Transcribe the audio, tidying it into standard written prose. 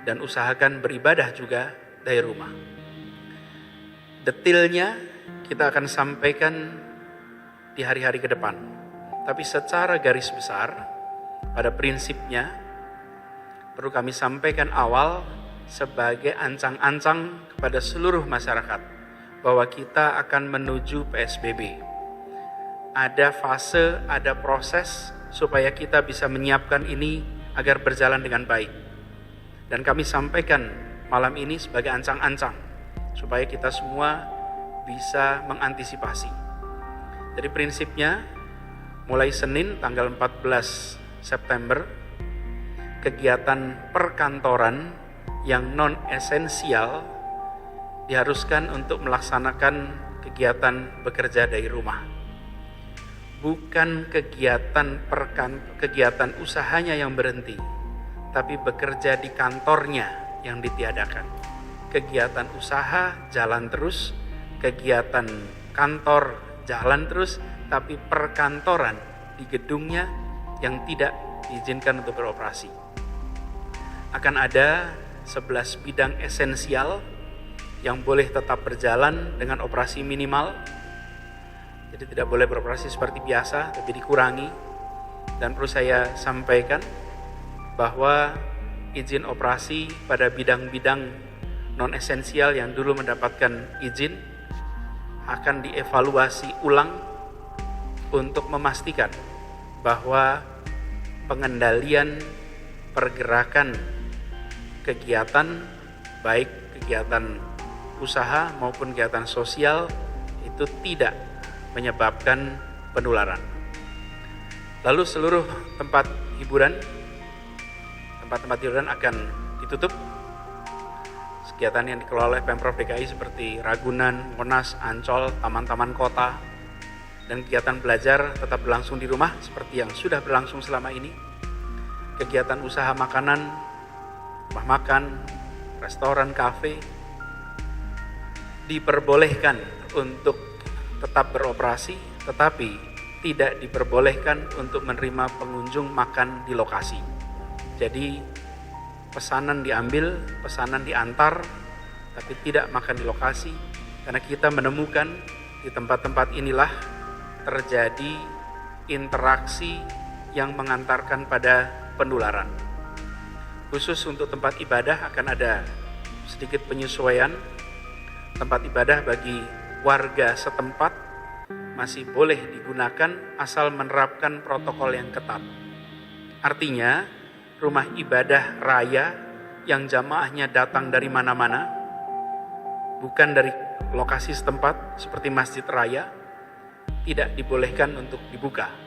dan usahakan beribadah juga dari rumah. Detailnya kita akan sampaikan di hari-hari ke depan. Tapi secara garis besar, pada prinsipnya perlu kami sampaikan awal sebagai ancang-ancang kepada seluruh masyarakat bahwa kita akan menuju PSBB. Ada fase, ada proses supaya kita bisa menyiapkan ini agar berjalan dengan baik. Dan kami sampaikan malam ini sebagai ancang-ancang supaya kita semua bisa mengantisipasi. Jadi prinsipnya mulai Senin tanggal 14 September kegiatan perkantoran yang non-esensial diharuskan untuk melaksanakan kegiatan bekerja dari rumah. Bukan kegiatan usahanya yang berhenti, tapi bekerja di kantornya yang ditiadakan. Kegiatan usaha jalan terus, kegiatan kantor jalan terus, tapi perkantoran di gedungnya yang tidak diizinkan untuk beroperasi. Akan ada 11 bidang esensial yang boleh tetap berjalan dengan operasi minimal. Jadi tidak boleh beroperasi seperti biasa, tapi dikurangi. Dan perlu saya sampaikan bahwa izin operasi pada bidang-bidang non-esensial yang dulu mendapatkan izin akan dievaluasi ulang untuk memastikan bahwa pengendalian pergerakan kegiatan, baik kegiatan usaha maupun kegiatan sosial, itu tidak menyebabkan penularan. Lalu seluruh tempat hiburan akan ditutup. Kegiatan yang dikelola oleh Pemprov DKI seperti Ragunan, Monas, Ancol, taman-taman kota, dan kegiatan belajar tetap berlangsung di rumah seperti yang sudah berlangsung selama ini. Kegiatan usaha makanan, rumah makan, restoran, kafe diperbolehkan untuk tetap beroperasi, tetapi tidak diperbolehkan untuk menerima pengunjung makan di lokasi. Jadi pesanan diambil, pesanan diantar, tapi tidak makan di lokasi, karena kita menemukan di tempat-tempat inilah terjadi interaksi yang mengantarkan pada penularan. Khusus untuk tempat ibadah akan ada sedikit penyesuaian. Tempat ibadah bagi warga setempat masih boleh digunakan asal menerapkan protokol yang ketat. Artinya, rumah ibadah raya yang jamaahnya datang dari mana-mana, bukan dari lokasi setempat seperti masjid raya, tidak dibolehkan untuk dibuka.